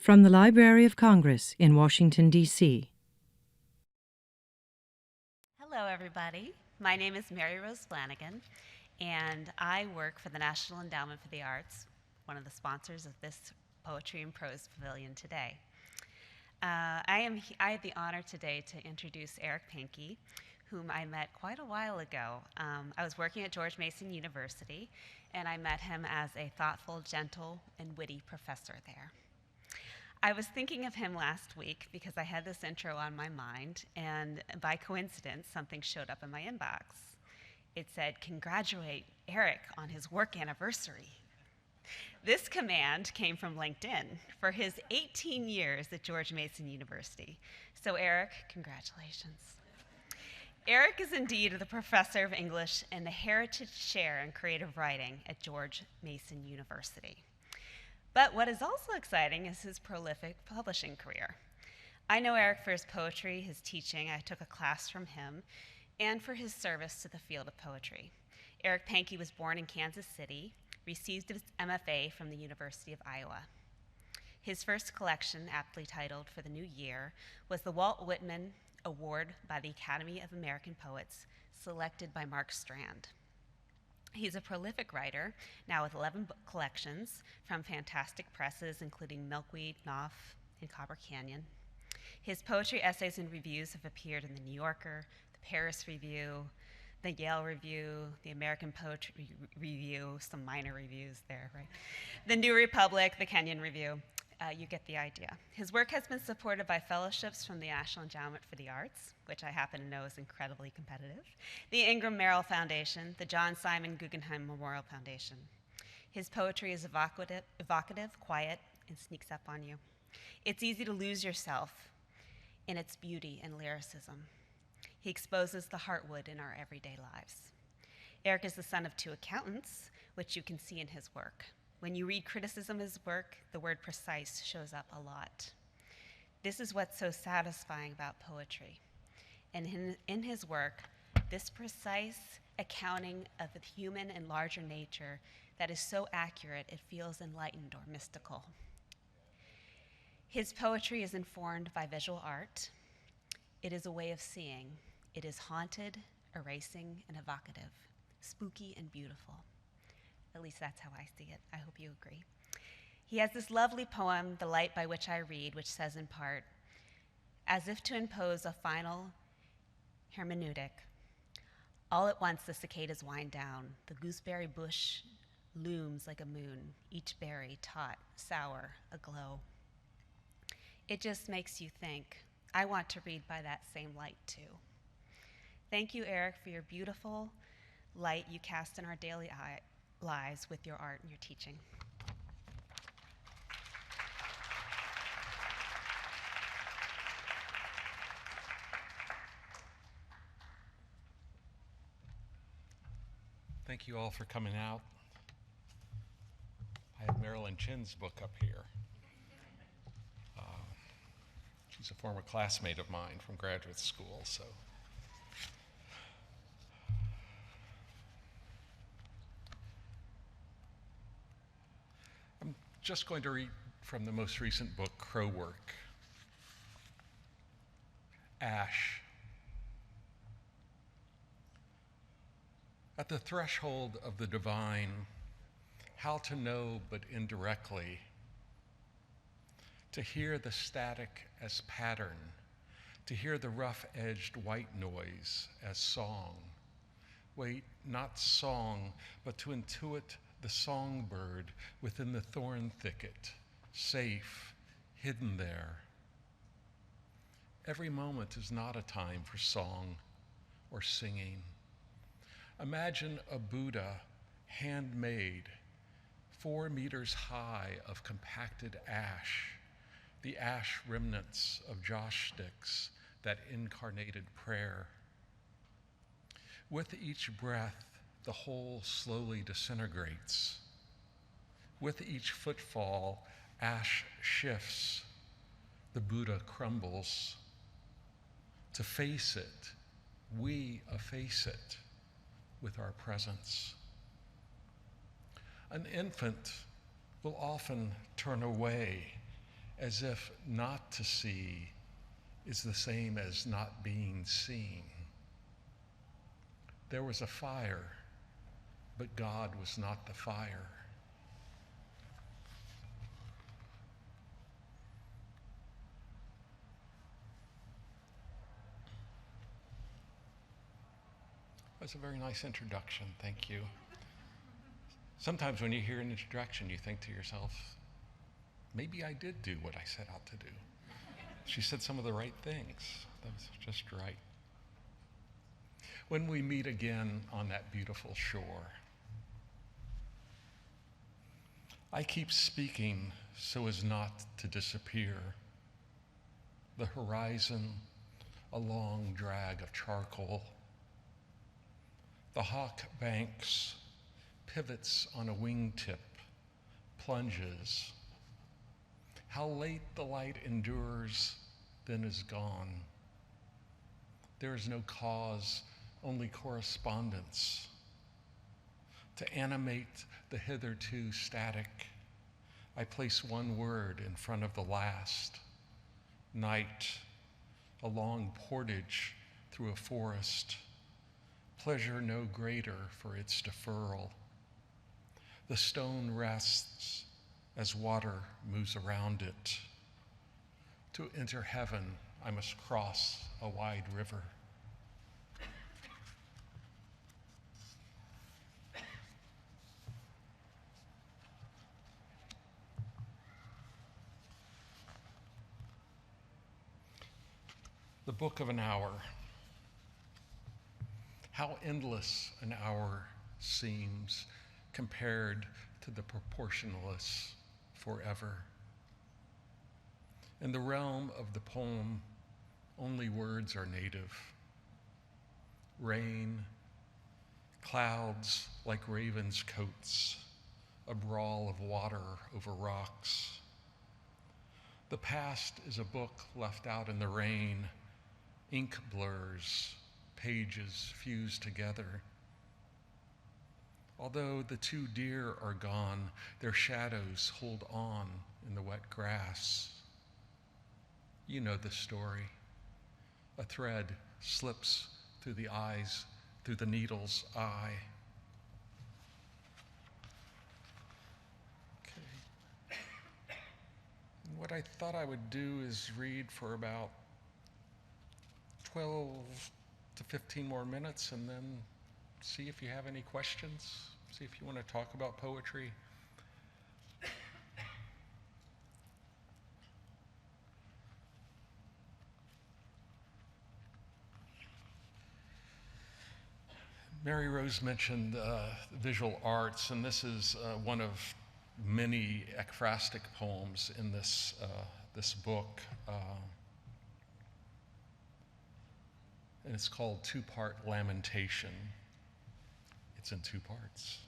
From the Library of Congress in Washington, D.C. Hello, everybody. My name is Mary Rose Flanagan, and I work for the National Endowment for the Arts, one of the sponsors of this Poetry and Prose Pavilion today. I have the honor today to introduce Eric Pankey, whom I met quite a while ago. I was working at George Mason University, and I met him as a thoughtful, gentle, and witty professor there. I was thinking of him last week because I had this intro on my mind, and by coincidence, something showed up in my inbox. It said, "Congratulate Eric on his work anniversary." This command came from LinkedIn for his 18 years at George Mason University. So Eric, congratulations. Eric is indeed the professor of English in the Heritage Chair in Creative Writing at George Mason University. But what is also exciting is his prolific publishing career. I know Eric for his poetry, his teaching, I took a class from him, and for his service to the field of poetry. Eric Pankey was born in Kansas City, received his MFA from the University of Iowa. His first collection, aptly titled For the New Year, was the Walt Whitman Award by the Academy of American Poets, selected by Mark Strand. He's a prolific writer, now with 11 book collections from fantastic presses, including Milkweed, Knopf, and Copper Canyon. His poetry, essays, and reviews have appeared in the New Yorker, the Paris Review, the Yale Review, the American Poetry Review, some minor reviews there, right? The New Republic, the Kenyon Review. You get the idea. His work has been supported by fellowships from the National Endowment for the Arts, which I happen to know is incredibly competitive, the Ingram Merrill Foundation, the John Simon Guggenheim Memorial Foundation. His poetry is evocative, quiet, and sneaks up on you. It's easy to lose yourself in its beauty and lyricism. He exposes the Heartwood in our everyday lives. Eric is the son of two accountants, which you can see in his work. When you read criticism of his work, the word precise shows up a lot. This is what's so satisfying about poetry. And in his work, this precise accounting of the human and larger nature that is so accurate it feels enlightened or mystical. His poetry is informed by visual art. It is a way of seeing. It is haunted, erasing, and evocative, spooky and beautiful. At least that's how I see it. I hope you agree. He has this lovely poem, The Light by Which I Read, which says in part, as if to impose a final hermeneutic, all at once the cicadas wind down. The gooseberry bush looms like a moon, each berry taut, sour, aglow. It just makes you think, I want to read by that same light too. Thank you, Eric, for your beautiful light you cast in our daily lives with your art and your teaching. Thank you all for coming out. I have Marilyn Chin's book up here. She's a former classmate of mine from graduate school, so. I'm just going to read from the most recent book, Crow Work. Ash. At the threshold of the divine, how to know but indirectly, to hear the static as pattern, to hear the rough-edged white noise as song. Wait, not song, but to intuit the songbird within the thorn thicket, safe, hidden there. Every moment is not a time for song or singing. Imagine a Buddha, handmade, 4 meters high of compacted ash, the ash remnants of joss sticks that incarnated prayer. With each breath, the whole slowly disintegrates. With each footfall, ash shifts, the Buddha crumbles. To face it, we efface it with our presence. An infant will often turn away as if not to see is the same as not being seen. There was a fire, but God was not the fire. That's a very nice introduction, thank you. Sometimes when you hear an introduction, you think to yourself, maybe I did do what I set out to do. She said some of the right things. That was just right. When we meet again on that beautiful shore, I keep speaking so as not to disappear. The horizon, a long drag of charcoal. The hawk banks, pivots on a wingtip, plunges. How late the light endures, then is gone. There is no cause, only correspondence. To animate the hitherto static, I place one word in front of the last. Night, a long portage through a forest. Pleasure no greater for its deferral. The stone rests as water moves around it. To enter heaven, I must cross a wide river. The Book of an Hour. How endless an hour seems compared to the proportionless forever. In the realm of the poem, only words are native. Rain, clouds like ravens' coats, a brawl of water over rocks. The past is a book left out in the rain, ink blurs, pages fused together. Although the two deer are gone, their shadows hold on in the wet grass. You know the story. A thread slips through the needle's eye. Okay. What I thought I would do is read for about 12 to 15 more minutes and then see if you have any questions, see if you want to talk about poetry. Mary Rose mentioned visual arts, and this is one of many ekphrastic poems in this book. And it's called Two-Part Lamentation. It's in two parts.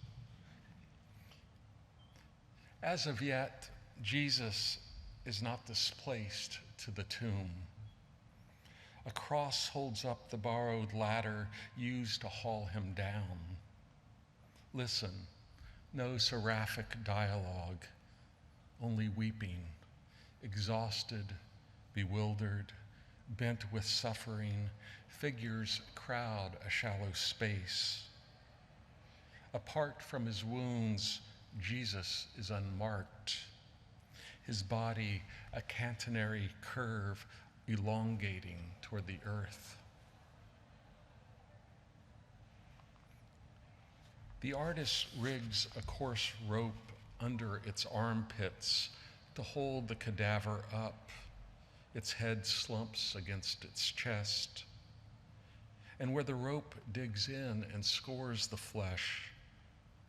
As of yet, Jesus is not displaced to the tomb. A cross holds up the borrowed ladder used to haul him down. Listen, no seraphic dialogue, only weeping, exhausted, bewildered, bent with suffering, figures crowd a shallow space. Apart from his wounds, Jesus is unmarked. His body a catenary curve elongating toward the earth. The artist rigs a coarse rope under its armpits to hold the cadaver up. Its head slumps against its chest. And where the rope digs in and scores the flesh,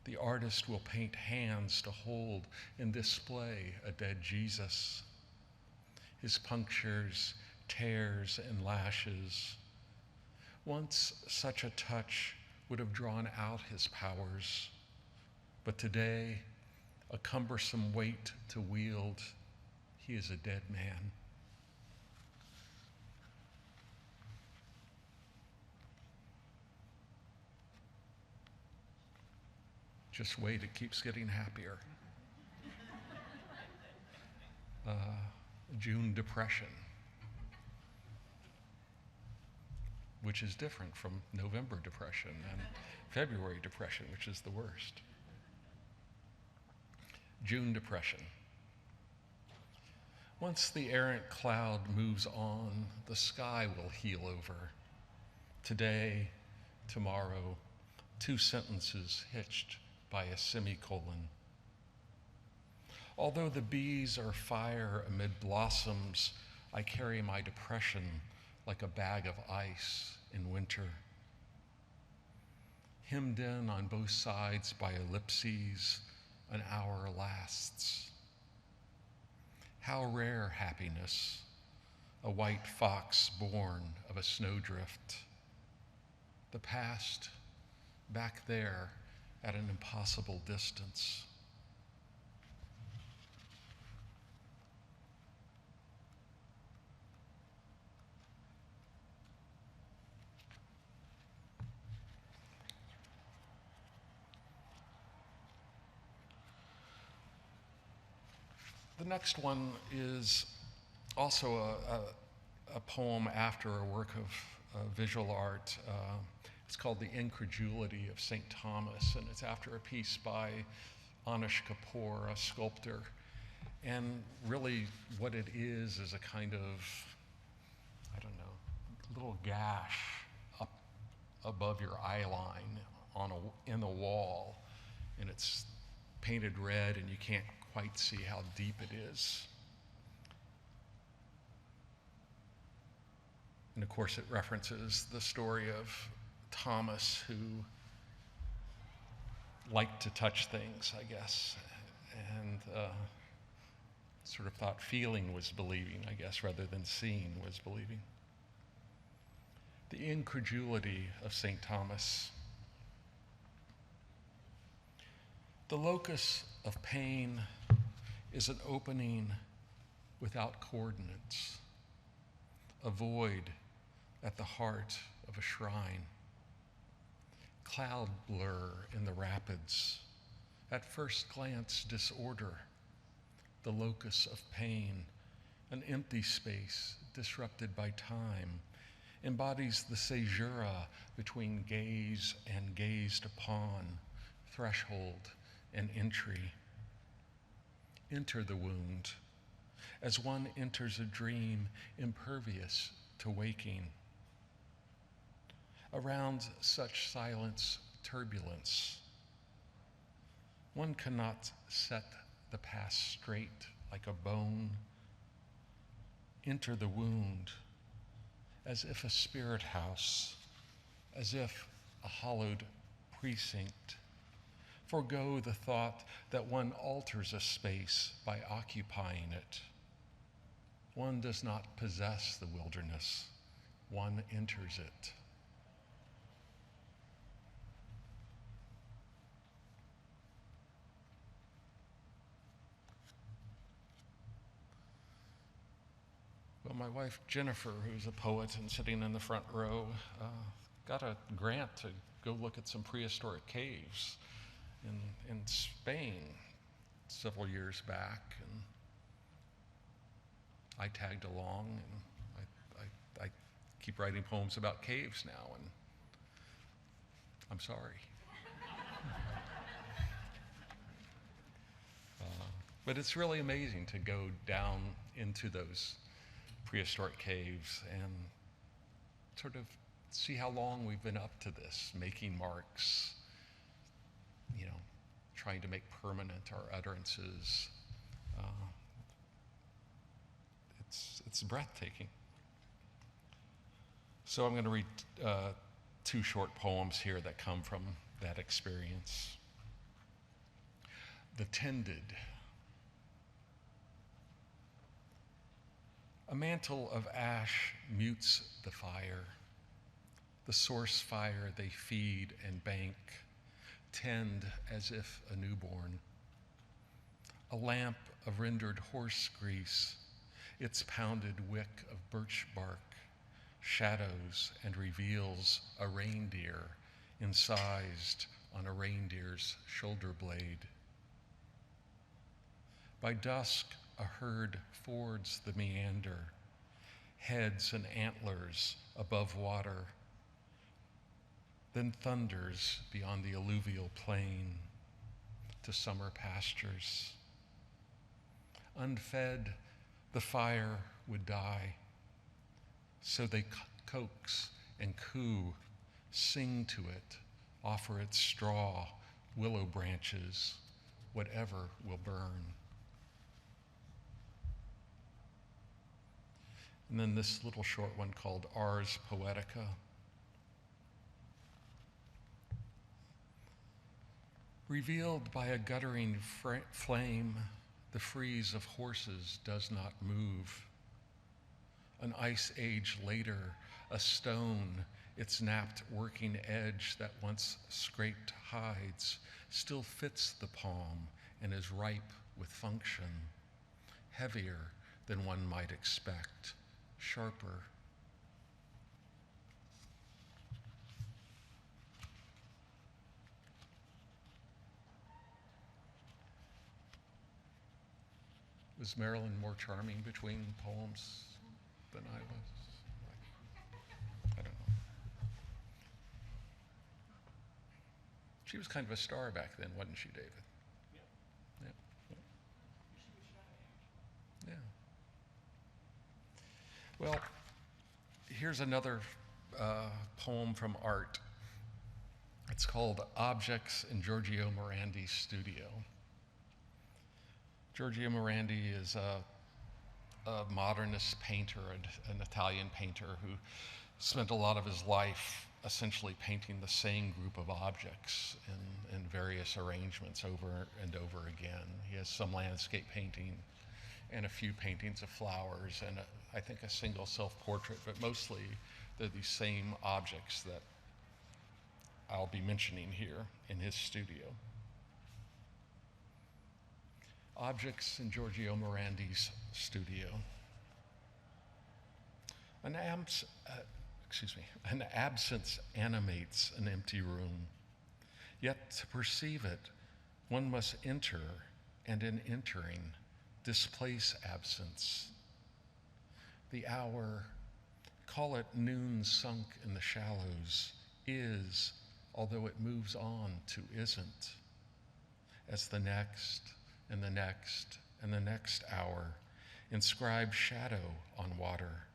the artist will paint hands to hold and display a dead Jesus. His punctures, tears, and lashes. Once such a touch would have drawn out his powers, but today, a cumbersome weight to wield, he is a dead man. Just wait, it keeps getting happier. June depression, which is different from November depression and February depression, which is the worst. June depression. Once the errant cloud moves on, the sky will heal over. Today, tomorrow, 2 sentences hitched by a semicolon. Although the bees are fire amid blossoms, I carry my depression like a bag of ice in winter. Hemmed in on both sides by ellipses, an hour lasts. How rare happiness, a white fox born of a snowdrift. The past, back there at an impossible distance. The next one is also a poem after a work of visual art. It's called The Incredulity of St. Thomas, and it's after a piece by Anish Kapoor, a sculptor. And really what it is a kind of, I don't know, little gash up above your eye line in the wall, and it's painted red and you can't quite see how deep it is. And of course it references the story of Thomas, who liked to touch things, I guess, and sort of thought feeling was believing, I guess, rather than seeing was believing. The incredulity of St. Thomas. The locus of pain is an opening without coordinates, a void at the heart of a shrine. Cloud blur in the rapids, at first glance disorder, the locus of pain, an empty space disrupted by time, embodies the caesura between gaze and gazed upon, threshold and entry. Enter the wound, as one enters a dream impervious to waking. Around such silence, turbulence, one cannot set the past straight like a bone. Enter the wound, as if a spirit house, as if a hollowed precinct. Forgo the thought that one alters a space by occupying it. One does not possess the wilderness, one enters it. Well, my wife Jennifer, who's a poet and sitting in the front row, got a grant to go look at some prehistoric caves in Spain several years back, and I tagged along, and I keep writing poems about caves now, and I'm sorry. But it's really amazing to go down into those prehistoric caves and sort of see how long we've been up to this, making marks, you know, trying to make permanent our utterances. It's breathtaking. So I'm going to read 2 short poems here that come from that experience. The Tended. A mantle of ash mutes the fire, the source fire they feed and bank, tend as if a newborn. A lamp of rendered horse grease, its pounded wick of birch bark, shadows and reveals a reindeer incised on a reindeer's shoulder blade. By dusk, a herd fords the meander, heads and antlers above water, then thunders beyond the alluvial plain to summer pastures. Unfed, the fire would die, so they coax and coo, sing to it, offer it straw, willow branches, whatever will burn. And then this little short one called Ars Poetica. Revealed by a guttering flame, the frieze of horses does not move. An ice age later, a stone, its napped working edge that once scraped hides, still fits the palm and is ripe with function, heavier than one might expect, sharper. Was Marilyn more charming between poems than I was? I don't know. She was kind of a star back then, wasn't she, David? Yeah. Yeah. Well, here's another poem from art. It's called Objects in Giorgio Morandi's Studio. Giorgio Morandi is a modernist painter, an Italian painter who spent a lot of his life essentially painting the same group of objects in various arrangements over and over again. He has some landscape painting and a few paintings of flowers and I think a single self-portrait, but mostly they're these same objects that I'll be mentioning here in his studio. Objects in Giorgio Morandi's studio. An absence animates an empty room. Yet to perceive it, one must enter, and in entering, displace absence. The hour, call it noon sunk in the shallows, is, although it moves on to isn't, as the next, and the next, and the next hour inscribe shadow on water,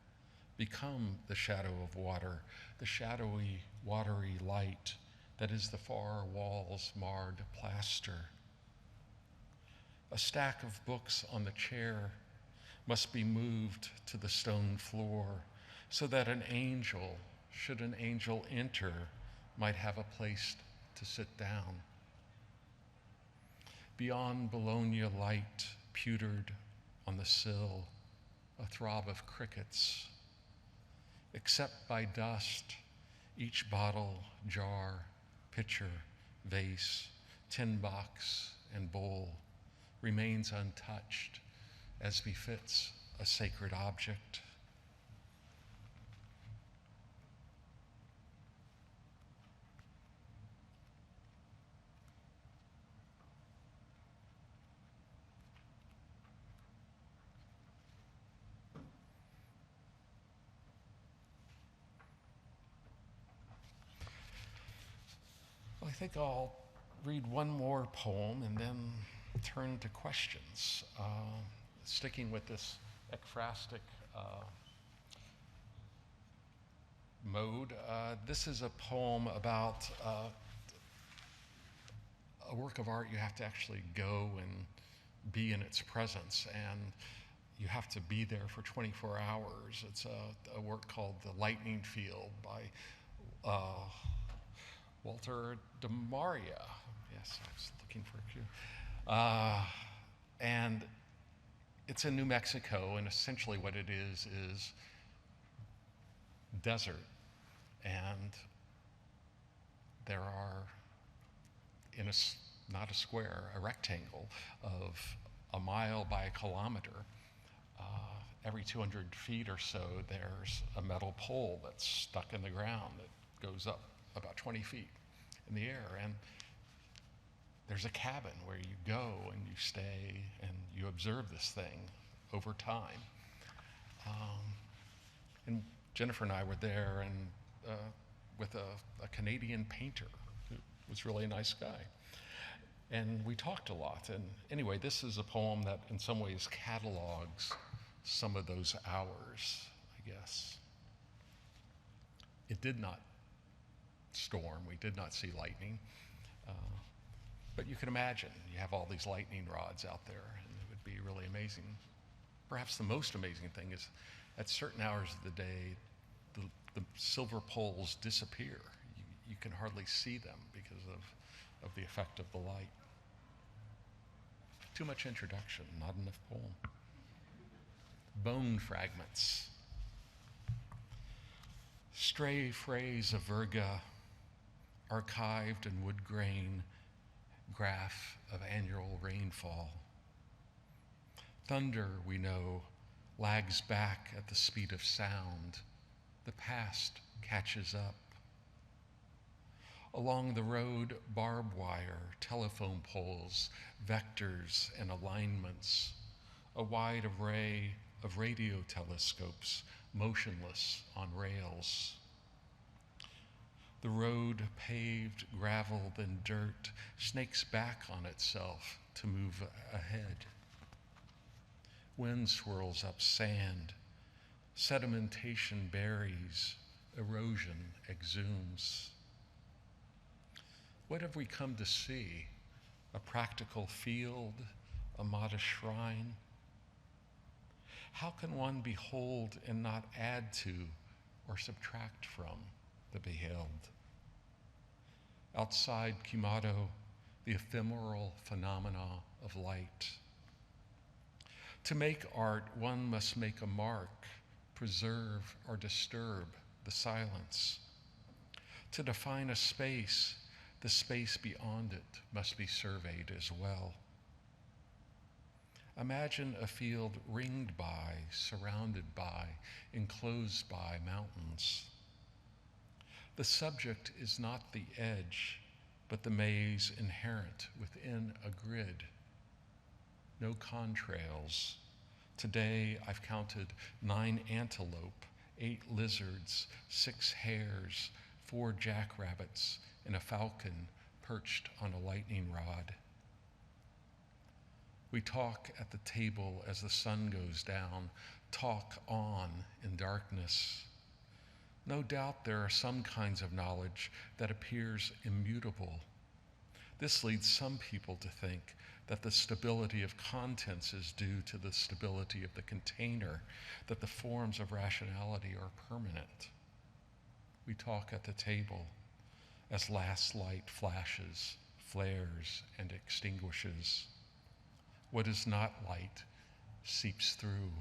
become the shadow of water, the shadowy, watery light that is the far wall's marred plaster. A stack of books on the chair must be moved to the stone floor so that an angel, should an angel enter, might have a place to sit down. Beyond Bologna light pewtered on the sill, a throb of crickets. Except by dust, each bottle, jar, pitcher, vase, tin box, and bowl remains untouched as befits a sacred object. I think I'll read one more poem and then turn to questions. Sticking with this ekphrastic mode, this is a poem about a work of art you have to actually go and be in its presence, and you have to be there for 24 hours. It's a work called The Lightning Field by Walter de Maria. Yes, I was looking for a cue. And it's in New Mexico, and essentially what it is desert. And there are, in not a square, a rectangle of a mile by a kilometer. Every 200 feet or so, there's a metal pole that's stuck in the ground that goes up about 20 feet in the air. And there's a cabin where you go and you stay and you observe this thing over time. And Jennifer and I were there and with a Canadian painter who was really a nice guy. And we talked a lot. And anyway, this is a poem that in some ways catalogs some of those hours, I guess. It did not storm. We did not see lightning. But you can imagine, you have all these lightning rods out there, and it would be really amazing. Perhaps the most amazing thing is at certain hours of the day, the silver poles disappear. You can hardly see them because of the effect of the light. Too much introduction, not enough poem. Bone fragments. Stray phrase of Virga, archived in wood grain, graph of annual rainfall. Thunder, we know, lags back at the speed of sound. The past catches up. Along the road, barbed wire, telephone poles, vectors and alignments, a wide array of radio telescopes motionless on rails. The road, paved, gravel, then dirt, snakes back on itself to move ahead. Wind swirls up sand. Sedimentation buries. Erosion exhumes. What have we come to see? A practical field, a modest shrine? How can one behold and not add to or subtract from the beheld? Outside Kimado, the ephemeral phenomena of light. To make art, one must make a mark, preserve or disturb the silence. To define a space, the space beyond it must be surveyed as well. Imagine a field ringed by, surrounded by, enclosed by mountains. The subject is not the edge, but the maze inherent within a grid. No contrails. Today I've counted 9 antelope, 8 lizards, 6 hares, 4 jackrabbits, and a falcon perched on a lightning rod. We talk at the table as the sun goes down, talk on in darkness. No doubt there are some kinds of knowledge that appears immutable. This leads some people to think that the stability of contents is due to the stability of the container, that the forms of rationality are permanent. We talk at the table as last light flashes, flares, and extinguishes. What is not light seeps through.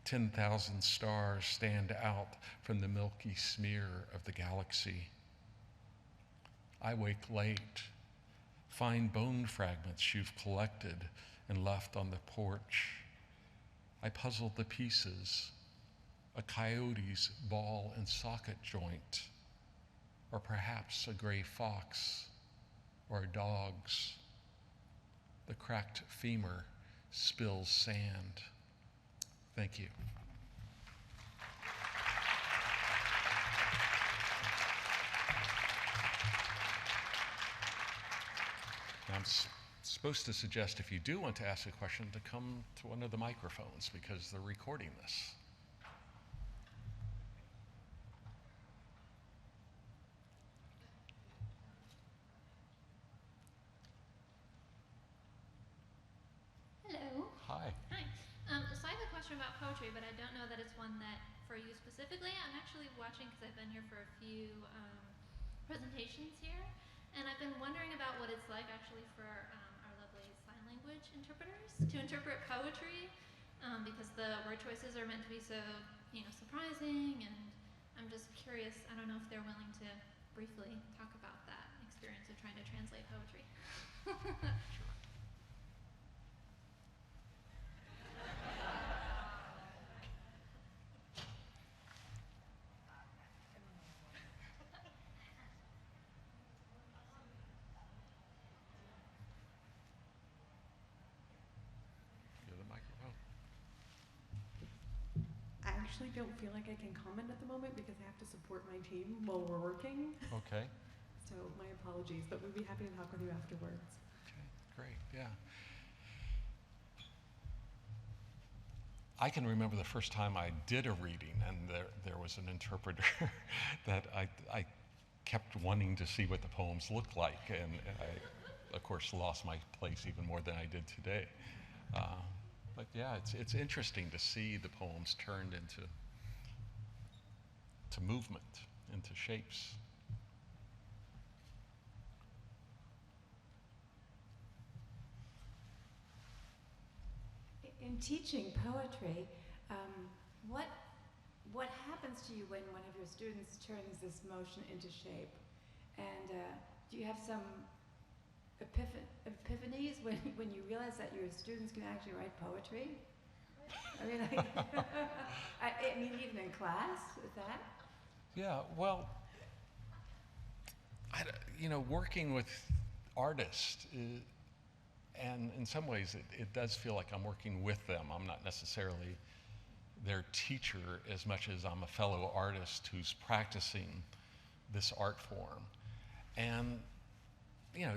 10,000 stars stand out from the milky smear of the galaxy. I wake late, find bone fragments you've collected and left on the porch. I puzzle the pieces, a coyote's ball and socket joint, or perhaps a gray fox or a dog's. The cracked femur spills sand. Thank you. Now I'm supposed to suggest if you do want to ask a question to come to one of the microphones because they're recording this. Hello. Hi. Hi. So I have a question about poetry, but I don't know that it's one that for you specifically. I'm actually watching because I've been here for a few presentations here, and I've been wondering about what it's like actually for our lovely sign language interpreters to interpret poetry, because the word choices are meant to be so, surprising, and I'm just curious. I don't know if they're willing to briefly talk about that experience of trying to translate poetry. actually don't feel like I can comment at the moment because I have to support my team while we're working. Okay. So my apologies, but we'd be happy to talk with you afterwards. Okay, great, yeah. I can remember the first time I did a reading and there was an interpreter that I kept wanting to see what the poems looked like, and I, of course, lost my place even more than I did today. But yeah, it's interesting to see the poems turned into movement, into shapes. In teaching poetry, what happens to you when one of your students turns this motion into shape? And do you have some epiphanies when you realize that your students can actually write poetry? I mean, I mean, even in class, with that? Yeah, well, working with artists, and in some ways it does feel like I'm working with them. I'm not necessarily their teacher as much as I'm a fellow artist who's practicing this art form. And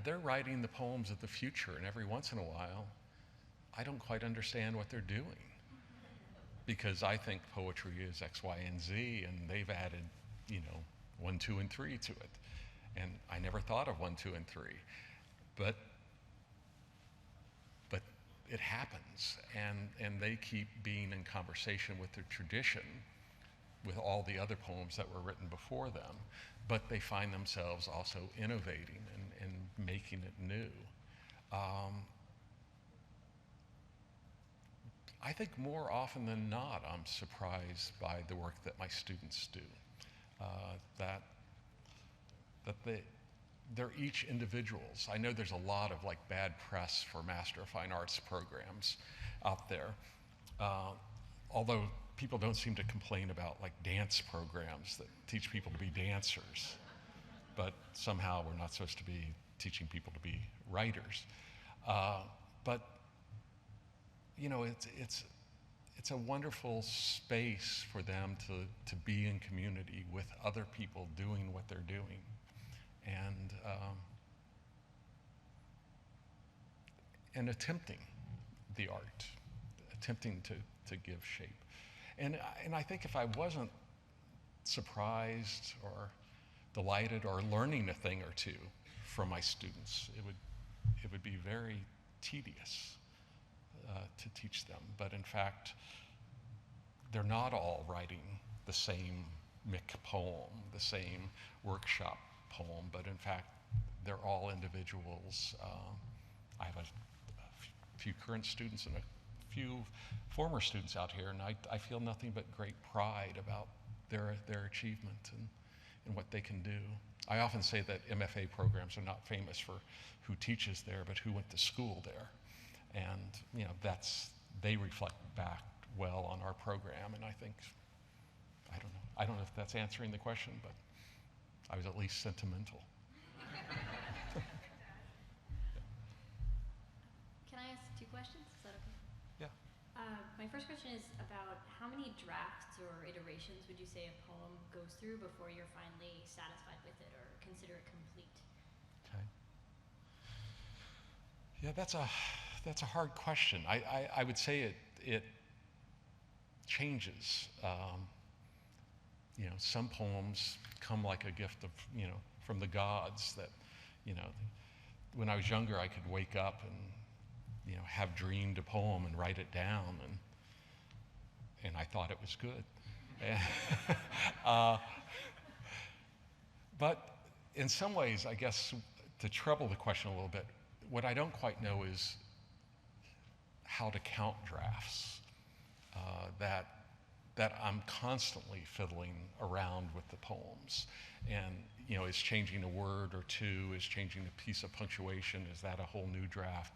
they're writing the poems of the future, and every once in a while, I don't quite understand what they're doing, because I think poetry is X, Y, and Z, and they've added, 1, 2, and 3 to it. And I never thought of 1, 2, and 3. But it happens, and they keep being in conversation with their tradition, with all the other poems that were written before them, but they find themselves also innovating and making it new. I think more often than not, I'm surprised by the work that my students do. That they're each individuals. I know there's a lot of bad press for Master of Fine Arts programs out there, although people don't seem to complain about dance programs that teach people to be dancers, but somehow we're not supposed to be teaching people to be writers. But it's a wonderful space for them to be in community with other people doing what they're doing. And attempting the art, attempting to give shape. And I think if I wasn't surprised or delighted or learning a thing or two from my students, it would be very tedious to teach them. But in fact, they're not all writing the same MIC poem, the same workshop poem, but in fact, they're all individuals. I have a few current students and a few former students out here, and I feel nothing but great pride about their achievement and what they can do. I often say that MFA programs are not famous for who teaches there, but who went to school there. And they reflect back well on our program, and I think, I don't know if that's answering the question, but I was at least sentimental. Can I ask 2 questions? Is that okay? Yeah. My first question is about how many drafts or iterations would you say a poem goes through before you're finally satisfied with it or consider it complete? Okay. Yeah, that's a hard question. I would say it changes. Some poems come like a gift of, from the gods that, when I was younger, I could wake up and, have dreamed a poem and write it down, and I thought it was good. But in some ways, I guess, to treble the question a little bit, what I don't quite know is how to count drafts. That I'm constantly fiddling around with the poems, and is changing a word or two, is changing a piece of punctuation, is that a whole new draft?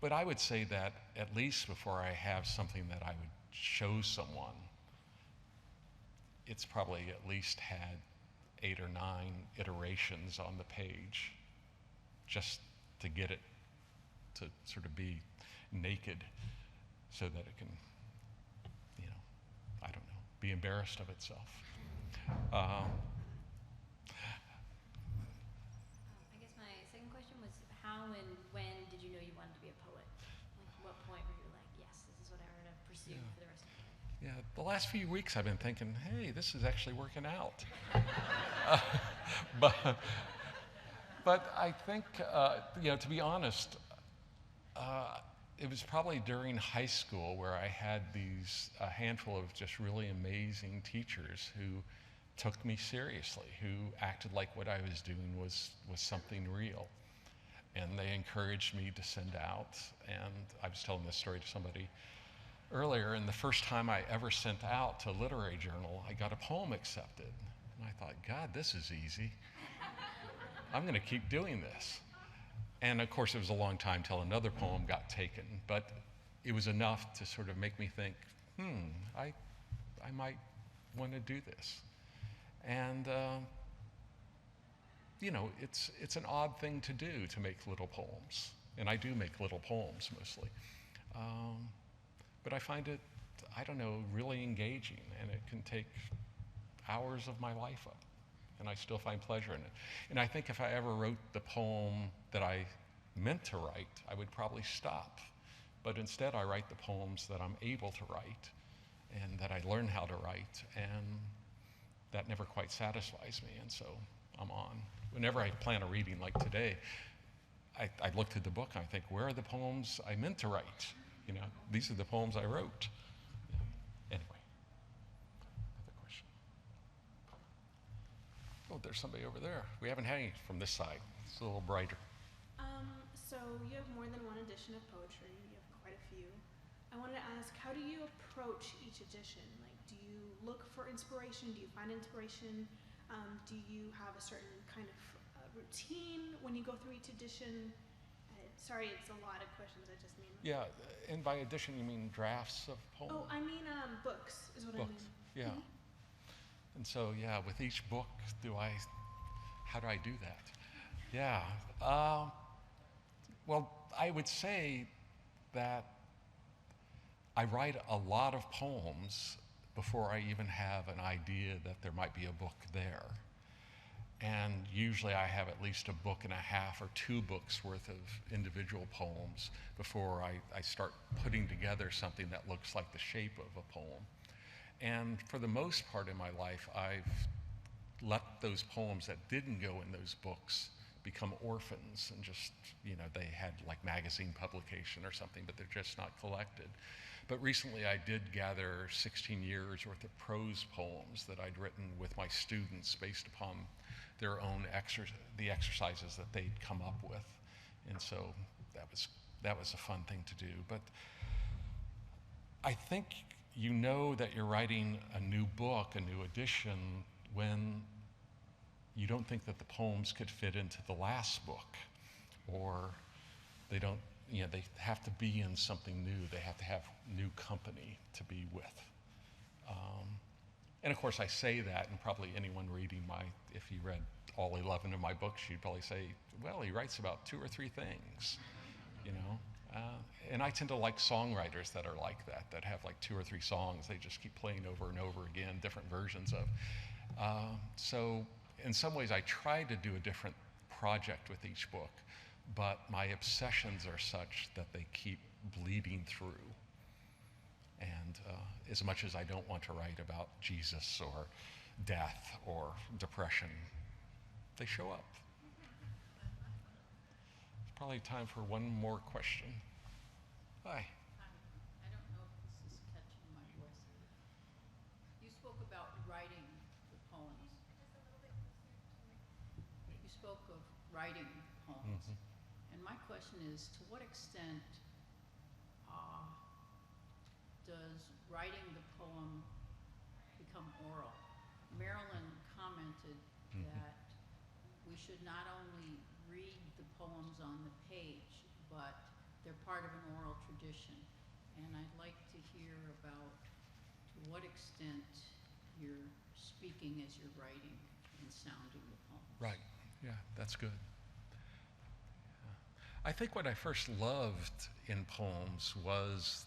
But I would say that at least before I have something that I would show someone, it's probably at least had 8 or 9 iterations on the page, just to get it to sort of be naked, so that it can, be embarrassed of itself. I guess my second question was, how and when did you know you wanted to be a poet? Like, what point were you like, yes, this is what I want to pursue for the rest of my life? Yeah, the last few weeks I've been thinking, hey, this is actually working out. But I think, to be honest, it was probably during high school where I had a handful of just really amazing teachers who took me seriously, who acted like what I was doing was something real. And they encouraged me to send out. And I was telling this story to somebody earlier, and the first time I ever sent out to a literary journal, I got a poem accepted. And I thought, God, this is easy. I'm going to keep doing this. And of course, it was a long time till another poem got taken, but it was enough to sort of make me think, I might want to do this. And, it's an odd thing to do, to make little poems. And I do make little poems mostly. But I find it, really engaging, and it can take hours of my life up. And I still find pleasure in it. And I think if I ever wrote the poem that I meant to write, I would probably stop. But instead, I write the poems that I'm able to write and that I learn how to write, and that never quite satisfies me, and so I'm on. Whenever I plan a reading like today, I look through the book and I think, where are the poems I meant to write? These are the poems I wrote. Anyway, another question. Oh, there's somebody over there. We haven't had any from this side. It's a little brighter. So you have more than one edition of poetry. You have quite a few. I wanted to ask, how do you approach each edition? Like, do you look for inspiration? Do you find inspiration? Do you have a certain kind of routine when you go through each edition? Sorry, it's a lot of questions. I just mean. Yeah, and by edition you mean drafts of poems? Oh, I mean books is what books. I mean. Yeah. Mm-hmm. And so, with each book, how do I do that? Yeah. Well, I would say that I write a lot of poems before I even have an idea that there might be a book there. And usually I have at least a book and a half or 2 books worth of individual poems before I start putting together something that looks like the shape of a poem. And for the most part in my life, I've let those poems that didn't go in those books become orphans, and just, they had like magazine publication or something, but they're just not collected. But recently I did gather 16 years worth of prose poems that I'd written with my students based upon their own the exercises that they'd come up with. And so that was a fun thing to do. But I think that you're writing a new book, a new edition, when you don't think that the poems could fit into the last book, or they don't, they have to be in something new. They have to have new company to be with. And of course I say that, and probably anyone reading if you read all 11 of my books, you'd probably say, well, he writes about 2 or 3 things, and I tend to like songwriters that are like that have like 2 or 3 songs they just keep playing over and over again, different versions of. So in some ways I try to do a different project with each book, but my obsessions are such that they keep bleeding through. And as much as I don't want to write about Jesus or death or depression, they show up. It's probably time for one more question. Hi. I don't know if this is catching my voice. You spoke about writing the poems. You spoke of writing poems. Mm-hmm. And my question is, to what extent does writing the poem become oral? Marilyn commented that we should not only read the poems on the page, but they're part of an oral tradition. And I'd like to hear about to what extent you're speaking as you're writing and sounding the poems. Right, yeah, that's good. I think what I first loved in poems was,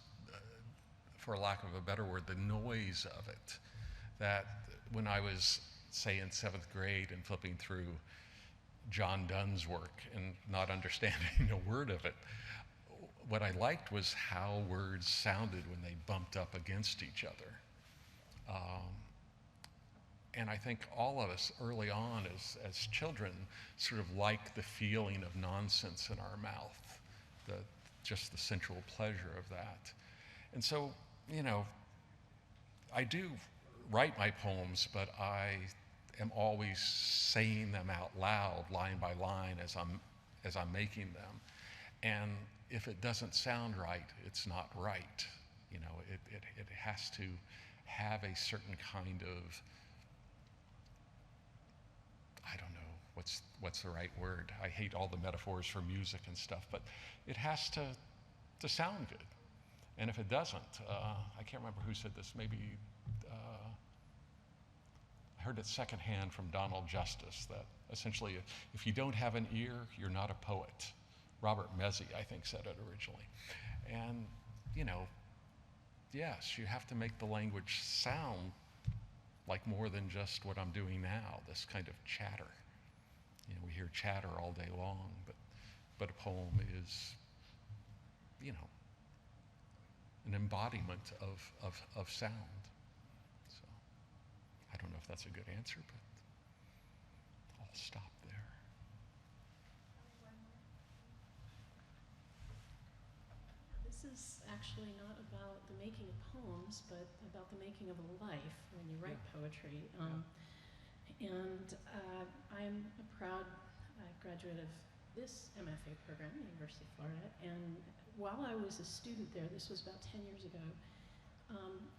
for lack of a better word, the noise of it. that when I was, say, in 7th grade and flipping through John Donne's work and not understanding a word of it, what I liked was how words sounded when they bumped up against each other. And I think all of us early on as children sort of like the feeling of nonsense in our mouth, just the sensual pleasure of that. And so, you know, I do write my poems, but I am always saying them out loud, line by line, as I'm making them. And if it doesn't sound right, it's not right. You know, it has to have a certain kind of, I don't know, what's the right word? I hate all the metaphors for music and stuff, but it has to sound good. And if it doesn't, I can't remember who said this, maybe I heard it secondhand from Donald Justice, that essentially if you don't have an ear, you're not a poet. Robert Mezzi, I think, said it originally. And, you know, yes, you have to make the language sound like more than just what I'm doing now, this kind of chatter. You know, we hear chatter all day long, but a poem is, you know, an embodiment of sound. So I don't know if that's a good answer, but I'll stop there. This is actually not about the making of poems, but about the making of a life when you write poetry. And I'm a proud graduate of this MFA program at the University of Florida. And while I was a student there, this was about 10 years ago,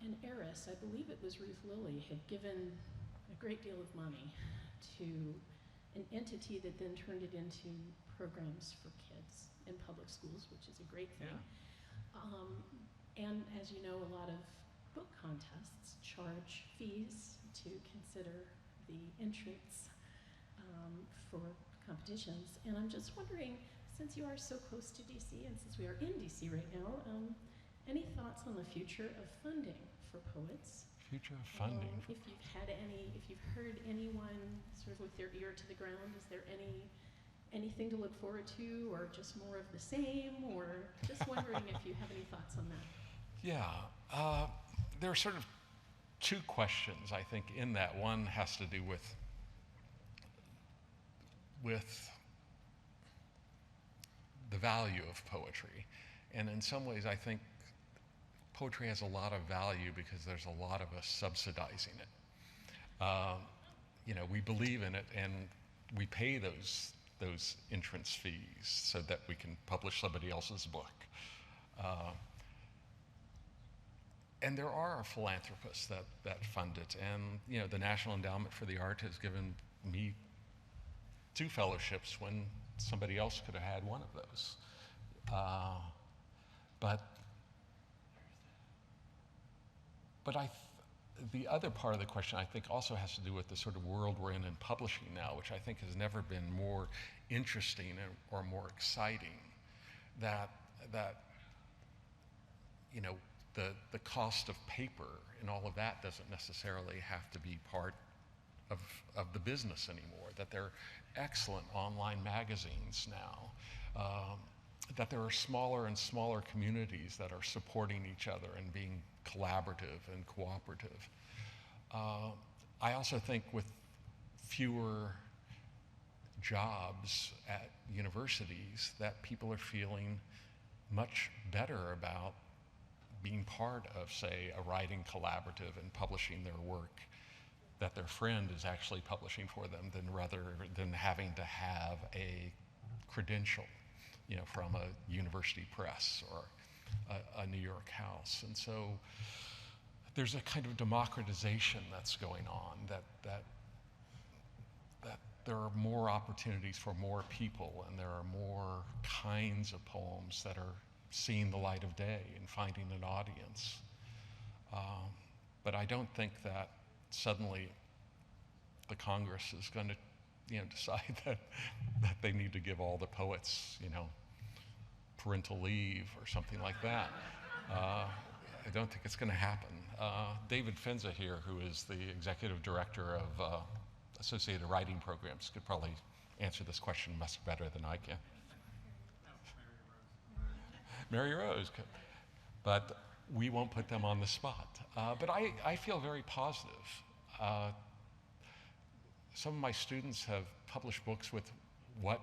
an heiress, I believe it was Ruth Lilly, had given a great deal of money to an entity that then turned it into programs for kids in public schools, which is a great thing. And as you know, a lot of book contests charge fees to consider the entrance for competitions. And I'm just wondering, since you are so close to DC and since we are in DC right now, any thoughts on the future of funding for poets? Future of funding. If you've heard anyone sort of with their ear to the ground, is there anything to look forward to, or just more of the same, or just wondering if you have any thoughts on that? Yeah, there are sort of two questions, I think, in that. One has to do with the value of poetry. And in some ways, I think poetry has a lot of value because there's a lot of us subsidizing it. You know, we believe in it and we pay those entrance fees so that we can publish somebody else's book. And there are philanthropists that fund it. And, you know, the National Endowment for the Arts has given me 2 fellowships when somebody else could have had one of those. But the other part of the question, I think, also has to do with the sort of world we're in publishing now, which I think has never been more interesting or more exciting. That you know, the cost of paper and all of that doesn't necessarily have to be part of the business anymore. That there are excellent online magazines now. That there are smaller and smaller communities that are supporting each other and being collaborative and cooperative. I also think with fewer jobs at universities that people are feeling much better about being part of, say, a writing collaborative and publishing their work that their friend is actually publishing for them rather than having to have a credential, you know, from a university press or a New York house. And so there's a kind of democratization that's going on, that there are more opportunities for more people, and there are more kinds of poems that are seeing the light of day and finding an audience. But I don't think that suddenly the Congress is going to, you know, decide that they need to give all the poets, you know, parental leave or something like that. I don't think it's going to happen. David Finza here, who is the executive director of Associated Writing Programs, could probably answer this question much better than I can. Mary Rose. But we won't put them on the spot. But I feel very positive. Some of my students have published books with what,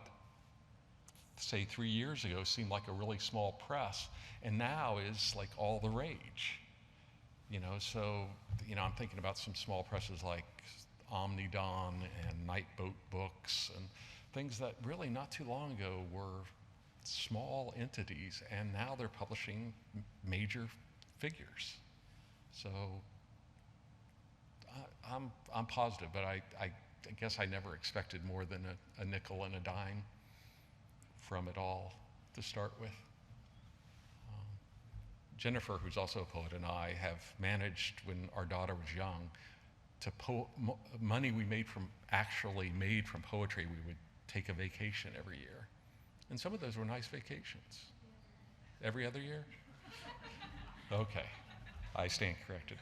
say, 3 years ago seemed like a really small press, and now is like all the rage. So, I'm thinking about some small presses like Omnidon and Nightboat Books and things that really not too long ago were small entities, and now they're publishing major figures. So I'm positive, but I guess I never expected more than a nickel and a dime from it all to start with. Jennifer, who's also a poet, and I have managed, when our daughter was young, to money we actually made from poetry, we would take a vacation every year. And some of those were nice vacations. Every other year? Okay, I stand corrected.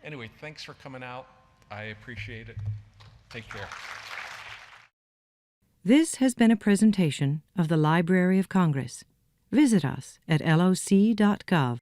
Anyway, thanks for coming out. I appreciate it. Take care. This has been a presentation of the Library of Congress. Visit us at loc.gov.